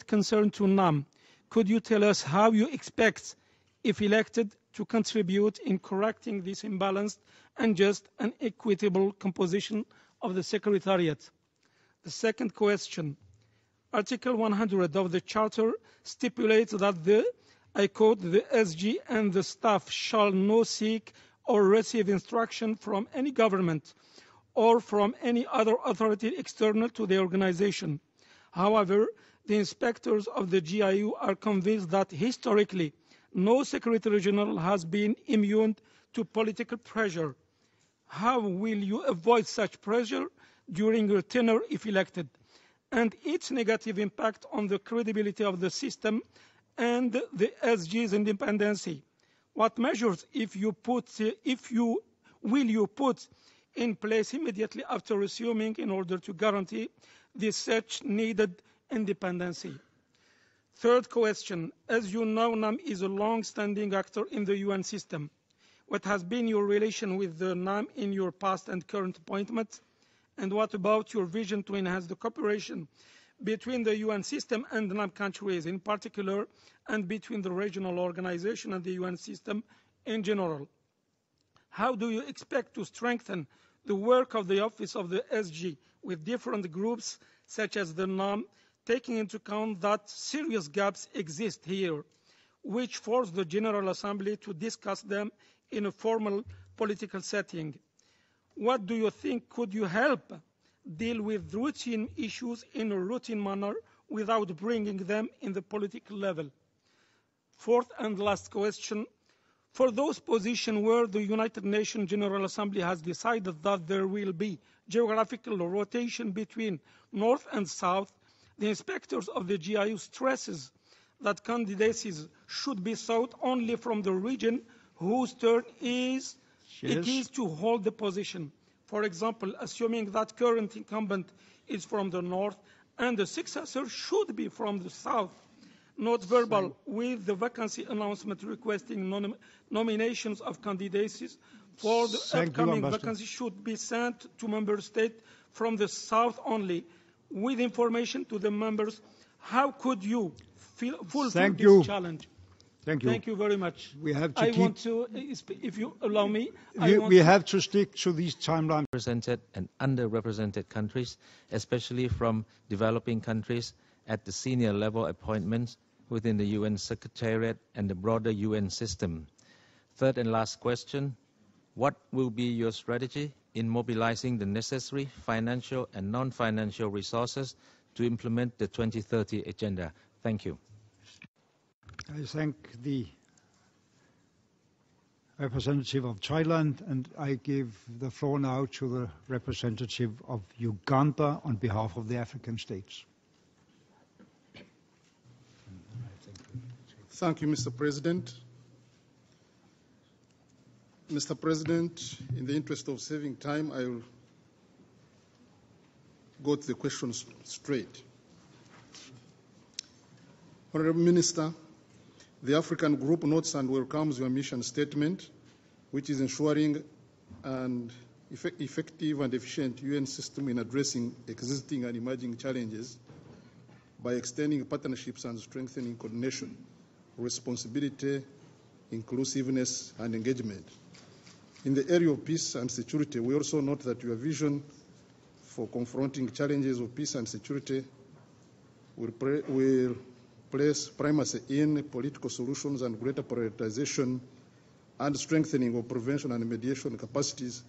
Concern to NAM, could you tell us how you expect, if elected, to contribute in correcting this imbalanced and just and equitable composition of the Secretariat? The second question, Article 100 of the Charter stipulates that I quote, the SG and the staff shall not seek or receive instruction from any government or from any other authority external to the organization. However, the inspectors of the GIU are convinced that historically, no Secretary General has been immune to political pressure. How will you avoid such pressure during your tenure if elected, and its negative impact on the credibility of the system and the SG's independence? What measures will you put in place immediately after assuming in order to guarantee this such needed independence? Third question, as you know, NAM is a long-standing actor in the UN system. What has been your relation with the NAM in your past and current appointments? And what about your vision to enhance the cooperation between the UN system and the NAM countries in particular, and between the regional organization and the UN system in general? How do you expect to strengthen the work of the Office of the SG with different groups such as the NAM, taking into account that serious gaps exist here, which force the General Assembly to discuss them in a formal political setting? What do you think could you help deal with routine issues in a routine manner without bringing them in the political level? Fourth and last question, for those positions where the United Nations General Assembly has decided that there will be geographical rotation between North and South, the inspectors of the GIU stresses that candidacies should be sought only from the region whose turn it is to hold the position. For example, assuming that current incumbent is from the North and the successor should be from the South. Not verbal, with the vacancy announcement requesting nominations of candidacies for the upcoming vacancy should be sent to member states from the South only, with information to the members. How could you fulfill this challenge? Thank you. Thank you very much. We have to if you allow me, we have to stick to these timelines. Represented and underrepresented countries, especially from developing countries, at the senior level appointments within the UN Secretariat and the broader UN system. Third and last question, what will be your strategy in mobilizing the necessary financial and non-financial resources to implement the 2030 agenda? Thank you. I thank the representative of Thailand, and I give the floor now to the representative of Uganda on behalf of the African states. Thank you, Mr. President. Mr. President, in the interest of saving time, I will go to the questions straight. Honorable Minister, the African Group notes and welcomes your mission statement, which is ensuring an effective and efficient UN system in addressing existing and emerging challenges by extending partnerships and strengthening coordination, responsibility, inclusiveness, and engagement. In the area of peace and security, we also note that your vision for confronting challenges of peace and security will place primacy in political solutions and greater prioritization and strengthening of prevention and mediation capacities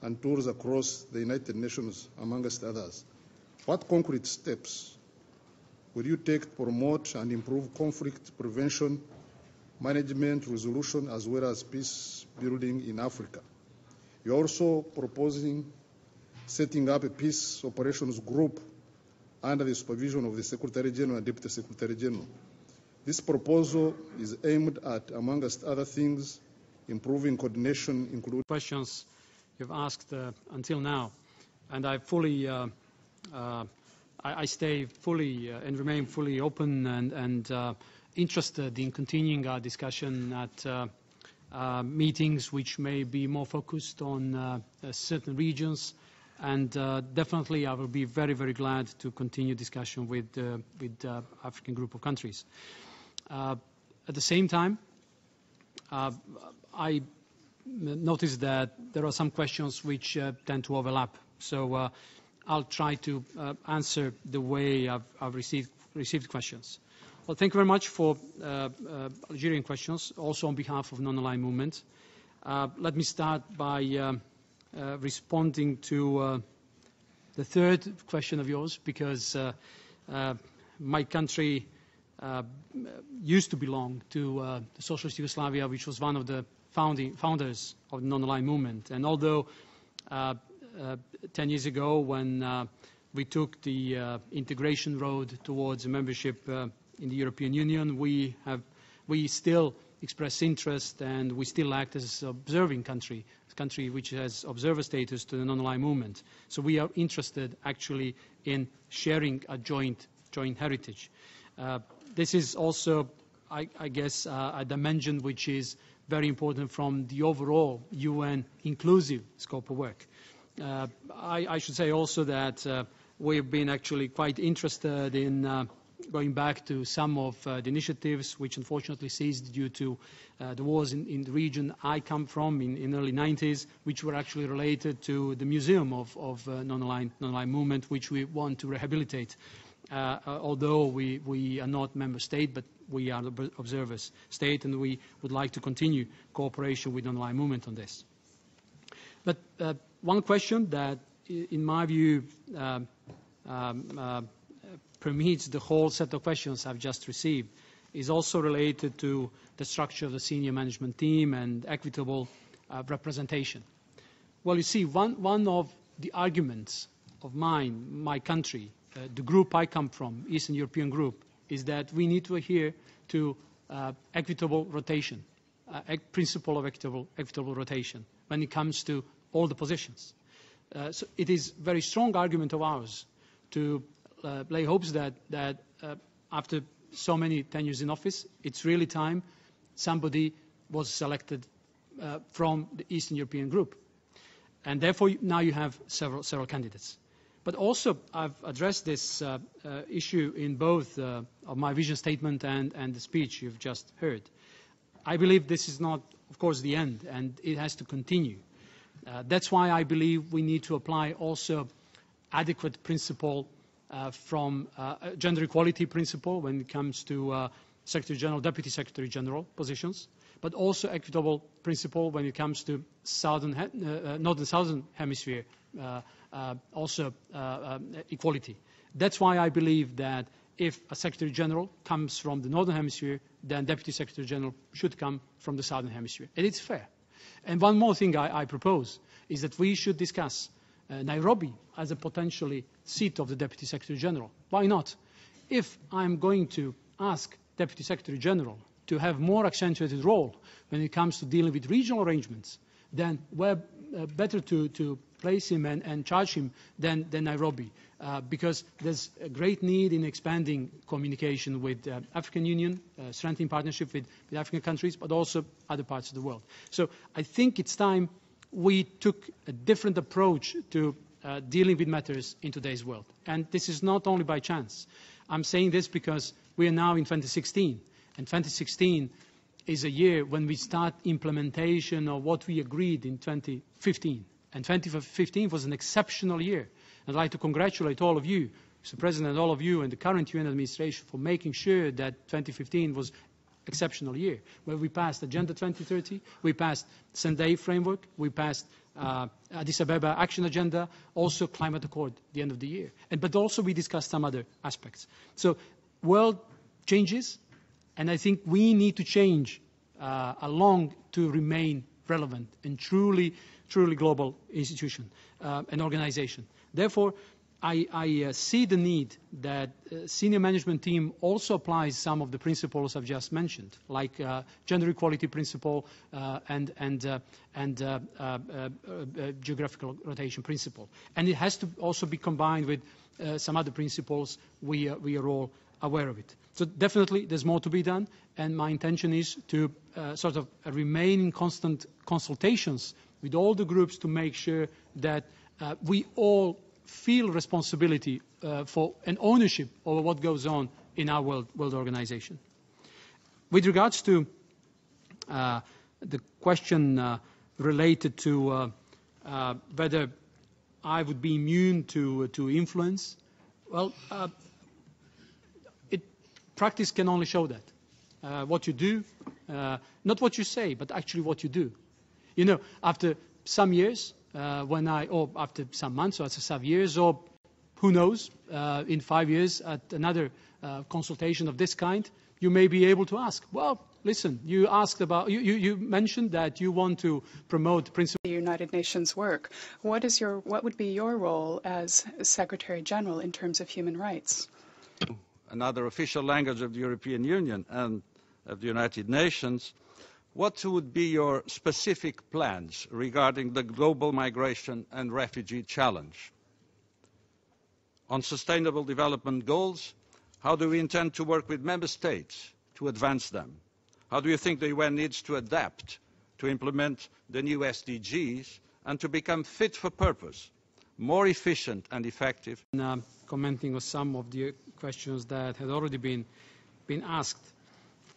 and tools across the United Nations, amongst others. What concrete steps will you take to promote and improve conflict prevention, management, resolution, as well as peace building in Africa? You're also proposing setting up a peace operations group under the supervision of the Secretary General and Deputy Secretary General. This proposal is aimed at, amongst other things, improving coordination, including questions you've asked until now, and I fully, I stay fully and remain fully open and interested in continuing our discussion at meetings which may be more focused on certain regions And definitely I will be very, very glad to continue discussion with the African group of countries. At the same time, I noticed that there are some questions which tend to overlap. So I'll try to answer the way I've received questions. Well, thank you very much for Algerian questions, also on behalf of Non-Aligned Movement. Let me start by responding to the third question of yours, because my country used to belong to the Socialist Yugoslavia, which was one of the founders of the Non-Aligned Movement. And although 10 years ago, when we took the integration road towards membership in the European Union, we still express interest, and we still act as an observing country, a country which has observer status to the Non-Aligned Movement. So we are interested actually in sharing a joint heritage. This is also, I guess, a dimension which is very important from the overall UN inclusive scope of work. I should say also that we've been actually quite interested in going back to some of the initiatives which unfortunately ceased due to the wars in the region I come from in the early 90s, which were actually related to the museum of non-aligned movement, which we want to rehabilitate. Although we are not member state, but we are the observers state, and we would like to continue cooperation with non-aligned movement on this. But one question that, in my view, permeates the whole set of questions I've just received is also related to the structure of the senior management team and equitable representation. Well, you see, one of the arguments of my country, the group I come from, Eastern European group, is that we need to adhere to equitable rotation, principle of equitable rotation when it comes to all the positions. So it is a very strong argument of ours to lay hopes that after so many tenures in office, it's really time somebody was selected from the Eastern European group. And therefore, now you have several candidates. But also, I've addressed this issue in both of my vision statement and the speech you've just heard. I believe this is not, of course, the end, and it has to continue. That's why I believe we need to apply also adequate principle from gender equality principle when it comes to Secretary General, Deputy Secretary General positions, but also equitable principle when it comes to Northern-Southern Hemisphere, also equality. That's why I believe that if a Secretary General comes from the Northern Hemisphere, then Deputy Secretary General should come from the Southern Hemisphere. And it's fair. And one more thing I propose is that we should discuss Nairobi as a potentially seat of the Deputy Secretary General. Why not? If I'm going to ask Deputy Secretary General to have more accentuated role when it comes to dealing with regional arrangements, then we're better to place him and charge him than Nairobi, because there's a great need in expanding communication with African Union, strengthening partnership with African countries, but also other parts of the world. So I think it's time we took a different approach to dealing with matters in today's world. And this is not only by chance. I'm saying this because we are now in 2016, and 2016 is a year when we start implementation of what we agreed in 2015. And 2015 was an exceptional year. I'd like to congratulate all of you, Mr. President, all of you and the current UN administration for making sure that 2015 was exceptional year, where we passed Agenda 2030, we passed Sendai framework, we passed Addis Ababa Action Agenda, also Climate Accord at the end of the year. But also we discussed some other aspects. So world changes, and I think we need to change along to remain relevant and truly global institution and organization. Therefore, I see the need that senior management team also applies some of the principles I've just mentioned, like gender equality principle and geographical rotation principle. And it has to also be combined with some other principles. We are all aware of it. So definitely there's more to be done, and my intention is to sort of remain in constant consultations with all the groups to make sure that we all feel responsibility for an ownership over what goes on in our world organization. With regards to the question related to whether I would be immune to influence, well, practice can only show that. What you do, not what you say, but actually what you do. You know, after some years, or after some months, or after some years, or who knows, in 5 years at another consultation of this kind, you may be able to ask, well, listen, you asked about, you mentioned that you want to promote the principle. The United Nations work. What would be your role as Secretary General in terms of human rights? Another official language of the European Union and of the United Nations, what would be your specific plans regarding the global migration and refugee challenge? On sustainable development goals, how do we intend to work with member states to advance them? How do you think the UN needs to adapt to implement the new SDGs and to become fit for purpose, more efficient and effective? Commenting on some of the questions that had already been asked,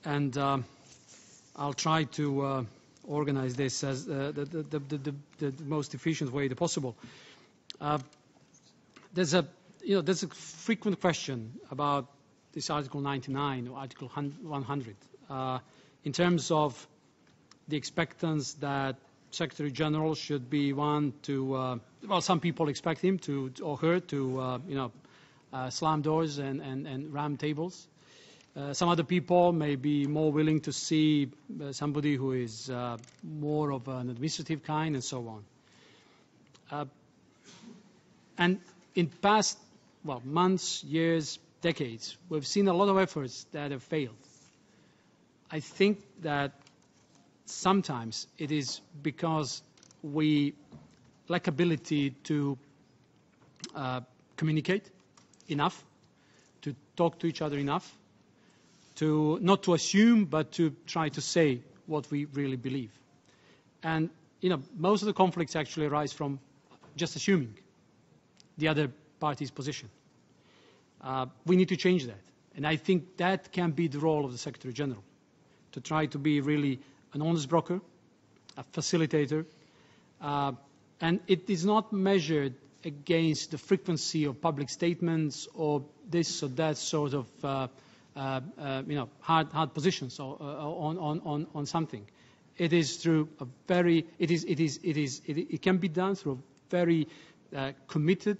and I'll try to organize this as the most efficient way possible. There's a frequent question about this Article 99 or Article 100 in terms of the expectance that Secretary General should be one to, well, some people expect him to, or her to, slam doors and ram tables. Some other people may be more willing to see somebody who is more of an administrative kind and so on. And in past, well, months, years, decades, we've seen a lot of efforts that have failed. I think that sometimes it is because we lack ability to communicate enough, to talk to each other enough, to not to assume, but to try to say what we really believe. And, most of the conflicts actually arise from just assuming the other party's position. We need to change that. And I think that can be the role of the Secretary General, to try to be really an honest broker, a facilitator, and it is not measured against the frequency of public statements or this or that sort of hard positions on something. It is through a very it can be done through a very committed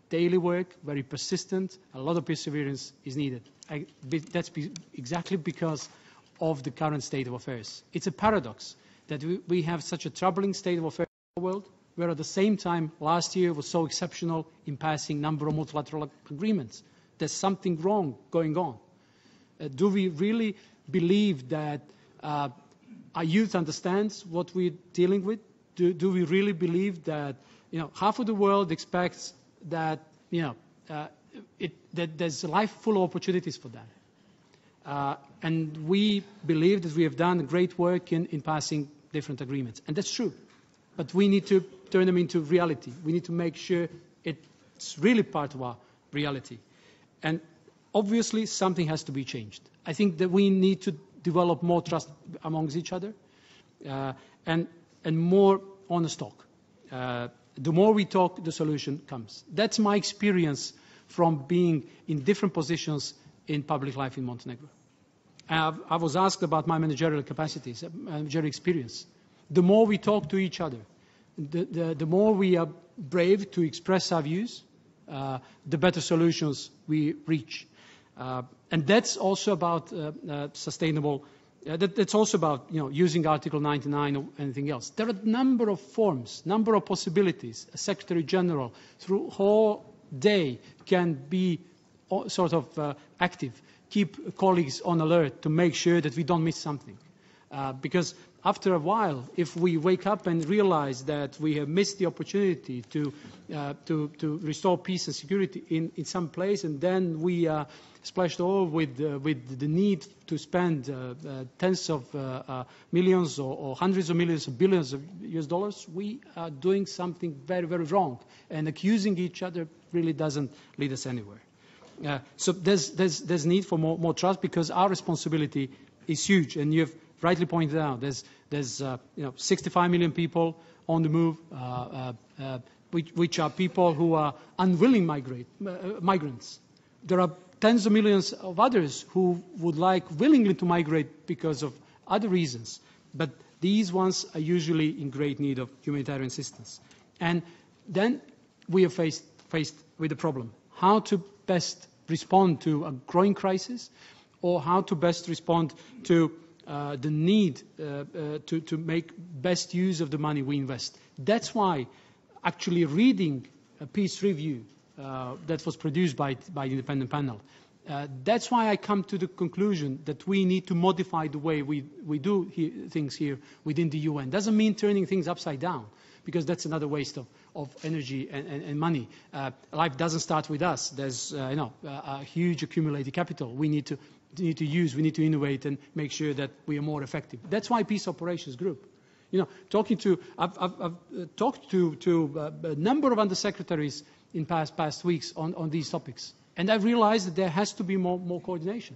daily work, very persistent. A lot of perseverance is needed. That's exactly because of the current state of affairs. It's a paradox that we have such a troubling state of affairs in the world, where at the same time last year was so exceptional in passing a number of multilateral agreements. There's something wrong going on. Do we really believe that our youth understands what we're dealing with? Do we really believe that half of the world expects that that there's a life full of opportunities for that? And we believe that we have done great work in passing different agreements. And that's true. But we need to turn them into reality. We need to make sure it's really part of our reality. And obviously, something has to be changed. I think that we need to develop more trust amongst each other and more honest talk. The more we talk, the solution comes. That's my experience from being in different positions in public life in Montenegro. I was asked about my managerial capacities, managerial experience. The more we talk to each other, the more we are brave to express our views, the better solutions we reach. And that's also about sustainable. That's also about using Article 99 or anything else. There are a number of forms, number of possibilities. A Secretary General through whole day can be sort of active, keep colleagues on alert to make sure that we don't miss something. Because after a while, if we wake up and realize that we have missed the opportunity to restore peace and security in some place, and then we splashed all with the need to spend tens of millions or hundreds of millions or billions of US dollars, we are doing something very, very wrong. And accusing each other really doesn't lead us anywhere. So there's need for more trust, because our responsibility is huge. And you've rightly pointed out, there's 65 million people on the move, which are people who are unwilling migrants. There are tens of millions of others who would like willingly to migrate because of other reasons. But these ones are usually in great need of humanitarian assistance. And then we are faced with the problem. How to best respond to a growing crisis, or how to best respond to the need to make best use of the money we invest. That's why actually reading a peace review that was produced by the independent panel, that's why I come to the conclusion that we need to modify the way we do things here within the UN. Doesn't mean turning things upside down, because that's another waste of energy and money. Life doesn't start with us. There's a huge accumulated capital. We need to use, we need to innovate and make sure that we are more effective. That's why Peace Operations Group. I've talked to a number of undersecretaries in past weeks on these topics, and I've realized that there has to be more coordination.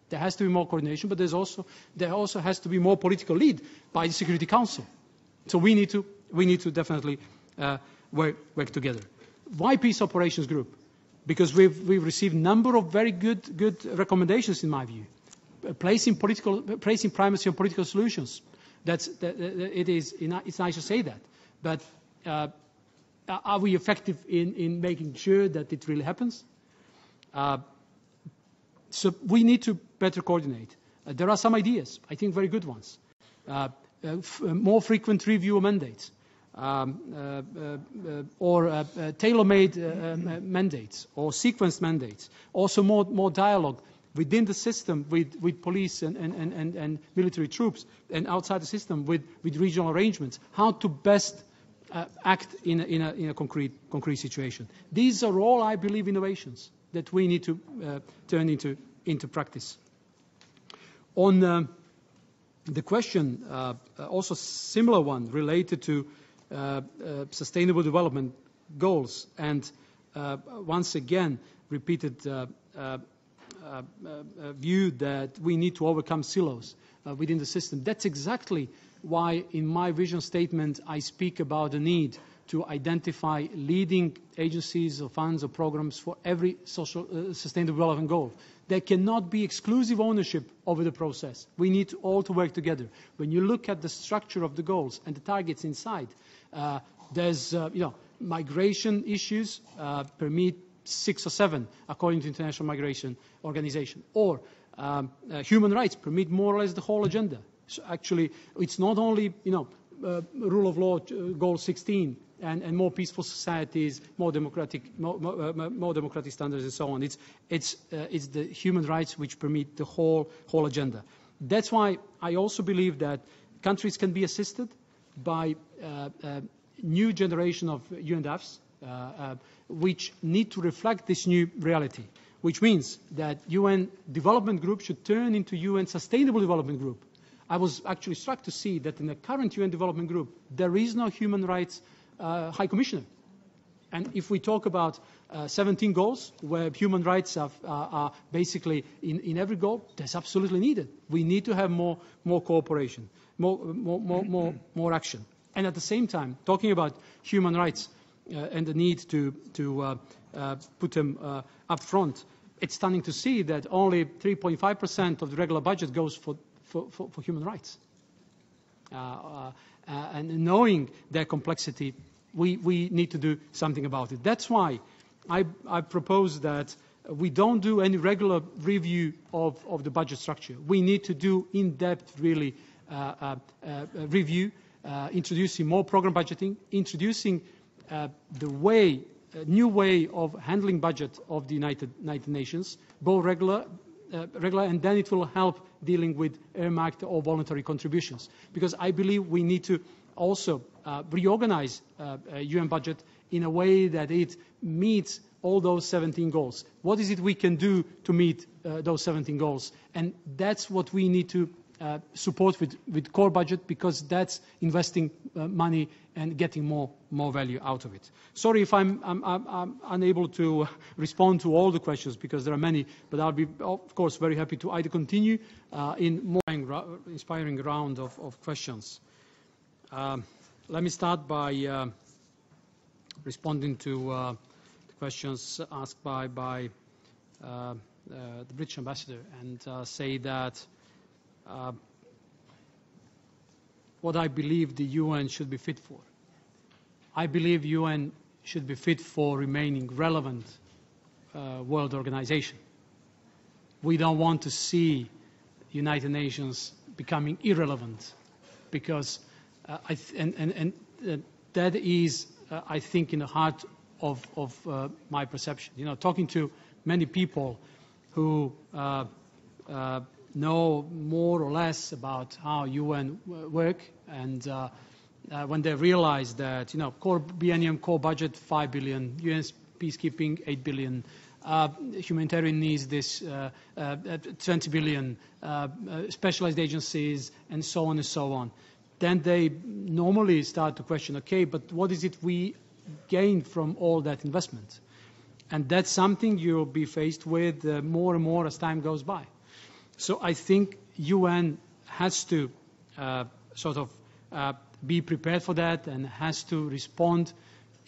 There has to be more coordination, but there also has to be more political lead by the Security Council. So we need to definitely work together. Why Peace Operations Group? Because we've received a number of very good recommendations, in my view, placing primacy on political solutions. It's nice to say that, but are we effective in making sure that it really happens? So we need to better coordinate. There are some ideas, I think very good ones. More frequent review of mandates. Or tailor-made mandates or sequenced mandates. Also more dialogue within the system with police and military troops, and outside the system with regional arrangements. How to best act in a concrete situation. These are all, I believe, innovations that we need to turn into practice. On the question, also similar one related to sustainable development goals, and once again repeated view that we need to overcome silos within the system. That's exactly why in my vision statement I speak about the need to identify leading agencies or funds or programs for every social sustainable development goal. There cannot be exclusive ownership over the process. We need all to work together. When you look at the structure of the goals and the targets inside, there's migration issues permit 6 or 7 according to International Migration Organization, or human rights permit more or less the whole agenda. So actually, it's not only rule of law goal 16 and more peaceful societies, more democratic standards, and so on. It's the human rights which permit the whole agenda. That's why I also believe that countries can be assisted by new generation of UNDAFs, which need to reflect this new reality, which means that UN Development Group should turn into UN Sustainable Development Group. I was actually struck to see that in the current UN Development Group, there is no human rights High Commissioner. And if we talk about 17 goals where human rights are basically in every goal, that's absolutely needed. We need to have more cooperation, more action. And at the same time, talking about human rights and the need to put them up front, it's stunning to see that only 3.5% of the regular budget goes for human rights. And knowing their complexity, we need to do something about it. That's why I propose that we don't do any regular review of the budget structure. We need to do in-depth, really, review, introducing more program budgeting, introducing new way of handling budget of the United Nations, both regular regular, and then it will help dealing with earmarked or voluntary contributions. Because I believe we need to also reorganize UN budget in a way that it meets all those 17 goals. What is it we can do to meet those 17 goals? And that's what we need to support with core budget, because that's investing money and getting more value out of it. Sorry if I'm unable to respond to all the questions, because there are many, but I'll be, of course, very happy to either continue in more inspiring round of questions. Let me start by responding to the questions asked by the British ambassador, and say that what I believe the UN should be fit for. I believe UN should be fit for remaining relevant world organization. We don't want to see United Nations becoming irrelevant, because that is, I think, in the heart of my perception. You know, talking to many people who know more or less about how UN work, and when they realize that, you know, biennium core budget 5 billion, UN peacekeeping 8 billion, humanitarian needs this 20 billion, specialized agencies, and so on and so on, then they normally start to question, okay, but what is it we gain from all that investment? And that's something you'll be faced with more and more as time goes by. So I think UN has to sort of be prepared for that, and has to respond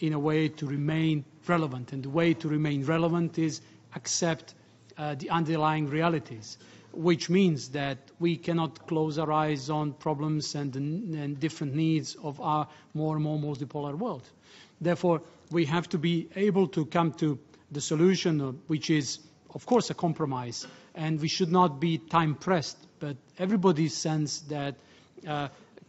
in a way to remain relevant. And the way to remain relevant is accept the underlying realities, which means that we cannot close our eyes on problems and different needs of our more and more multipolar world. Therefore, we have to be able to come to the solution, which is, of course, a compromise, and we should not be time pressed, but everybody senses that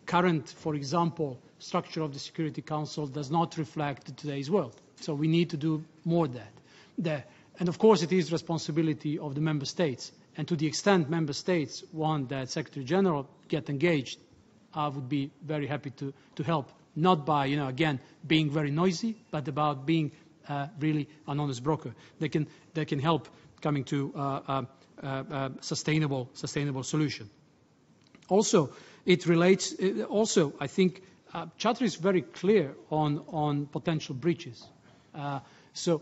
current, for example, structure of the Security Council does not reflect today's world. So we need to do more there. And of course, it is responsibility of the member states. And to the extent member states want that Secretary General get engaged, I would be very happy to help. Not by, you know, again, being very noisy, but about being really an honest broker. They can help coming to a sustainable solution. Also, it relates. Also, I think Charter is very clear on potential breaches. So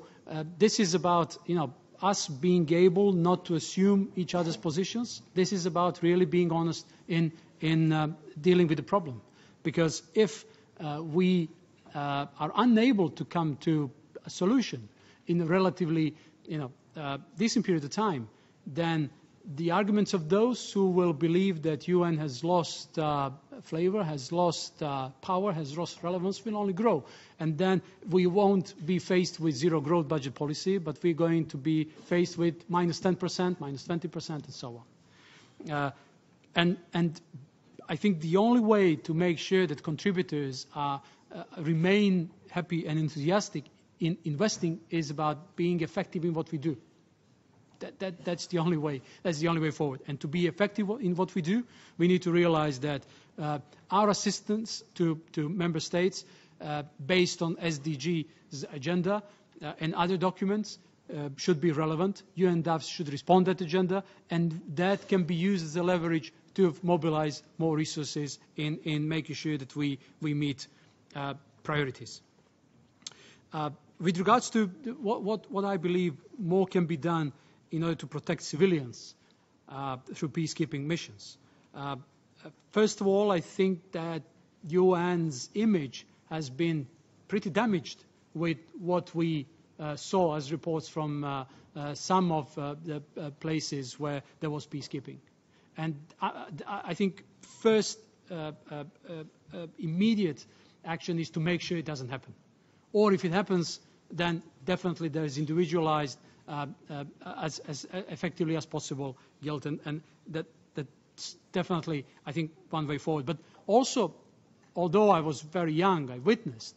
this is about, you know, us being able not to assume each other's positions. This is about really being honest in dealing with the problem. Because if we are unable to come to a solution in a relatively, you know, decent period of time, then the arguments of those who will believe that UN has lost flavor, has lost power, has lost relevance will only grow. And then we won't be faced with zero growth budget policy, but we're going to be faced with minus 10%, minus 20%, and so on. And I think the only way to make sure that contributors remain happy and enthusiastic in investing is about being effective in what we do. That's the only way. That's the only way forward. And to be effective in what we do, we need to realize that our assistance to member states, based on SDG's agenda and other documents, should be relevant. UNDAFs should respond to that agenda, and that can be used as a leverage to mobilize more resources in making sure that we meet priorities. With regards to what I believe more can be done in order to protect civilians through peacekeeping missions. First of all, I think that UN's image has been pretty damaged with what we saw as reports from some of the places where there was peacekeeping. And I think first immediate action is to make sure it doesn't happen. Or if it happens, then definitely there is individualized, as effectively as possible, guilt, and that's definitely, I think, one way forward. But also, although I was very young, I witnessed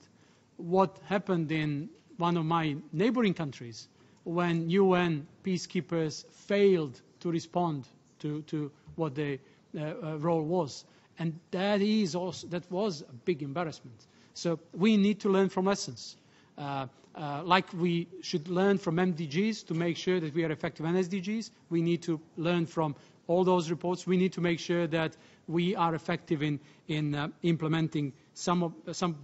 what happened in one of my neighboring countries when UN peacekeepers failed to respond to what the role was. And that was a big embarrassment. So we need to learn from lessons. Like we should learn from MDGs to make sure that we are effective in SDGs, we need to learn from all those reports. We need to make sure that we are effective in implementing some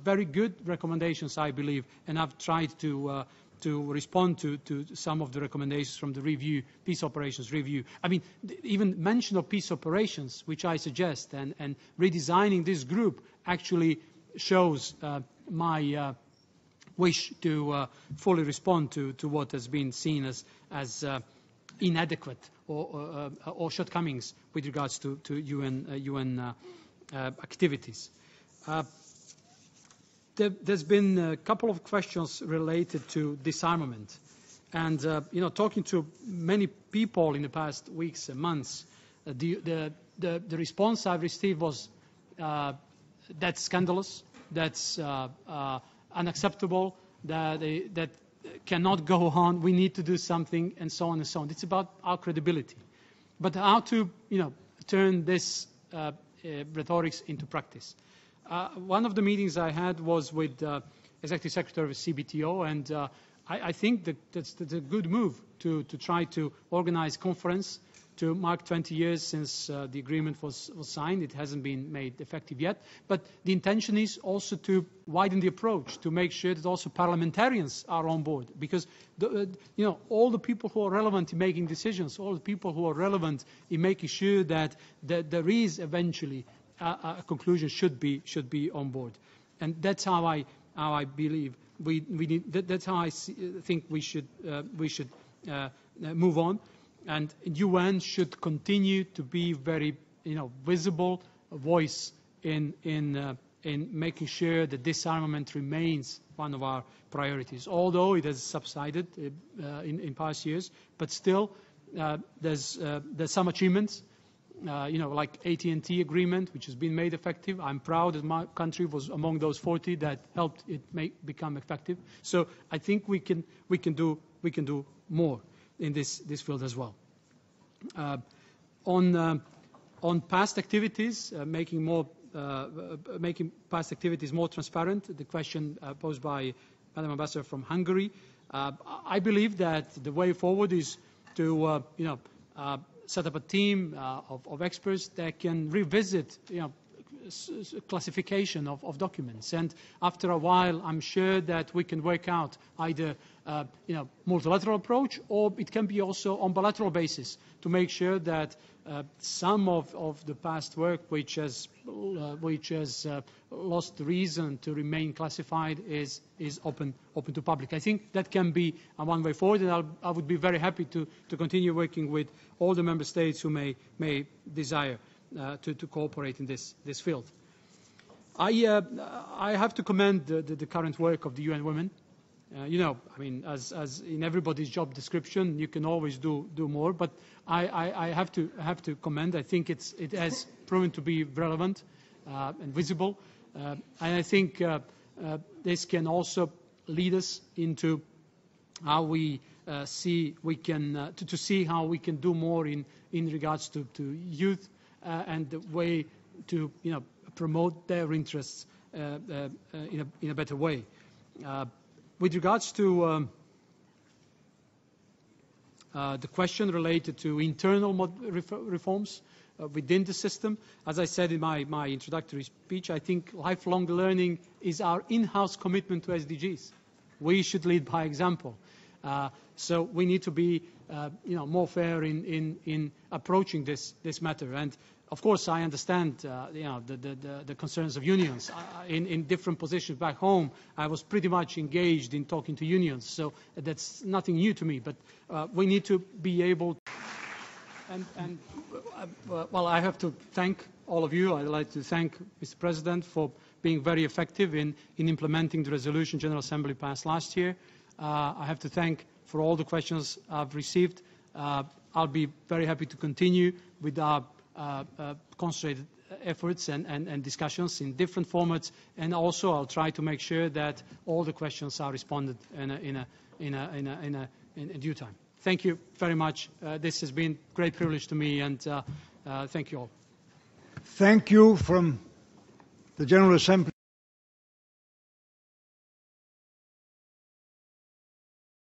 very good recommendations, I believe, and I've tried to respond to some of the recommendations from the review, peace operations review. I mean, even mention of peace operations, which I suggest, and redesigning this group actually shows my wish to fully respond to what has been seen as inadequate or shortcomings with regards to UN activities. There's been a couple of questions related to disarmament. And, talking to many people in the past weeks and months, the response I've received was, that's scandalous, that's unacceptable, that cannot go on, we need to do something, and so on and so on. It's about our credibility. But how to, turn this rhetorics into practice. One of the meetings I had was with Executive Secretary of CBTO, and I think that's a good move to try to organize conference to mark 20 years since the agreement was signed. It hasn't been made effective yet. But the intention is also to widen the approach, to make sure that also parliamentarians are on board. Because, all the people who are relevant in making decisions, all the people who are relevant in making sure that there is eventually a conclusion should be on board. And that's how I believe we need. That's how I think we should move on. And UN should continue to be very, visible voice in making sure that disarmament remains one of our priorities. Although it has subsided in past years, but still there's some achievements. Like AT&T agreement, which has been made effective. I'm proud that my country was among those 40 that helped it become effective. So I think we can do more in this field as well. On past activities, making past activities more transparent. The question posed by Madam Ambassador from Hungary. I believe that the way forward is to set up a team of experts that can revisit classification of documents. And after a while, I'm sure that we can work out either multilateral approach, or it can be also on bilateral basis to make sure that some of the past work which has lost reason to remain classified is open to public. I think that can be one way forward, and I would be very happy to continue working with all the member states who may desire to cooperate in this field. I have to commend the current work of the UN Women. As in everybody's job description, you can always do more, but I have to commend. I think it has proven to be relevant and visible, and I think this can also lead us into how we see how we can do more in regards to youth and the way to promote their interests in a better way. With regards to the question related to internal reforms within the system, as I said in my introductory speech, I think lifelong learning is our in-house commitment to SDGs. We should lead by example. So we need to be more fair in approaching this matter. And of course, I understand the concerns of unions. In different positions back home, I was pretty much engaged in talking to unions, so that's nothing new to me. But we need to be able. Well, I have to thank all of you. I'd like to thank Mr. President for being very effective in implementing the resolution General Assembly passed last year. I have to thank for all the questions I've received. I'll be very happy to continue with our concentrated efforts and discussions in different formats, and also I'll try to make sure that all the questions are responded in due time. Thank you. thank you very much. This has been a great privilege to me, and thank you all. Thank you from the General Assembly.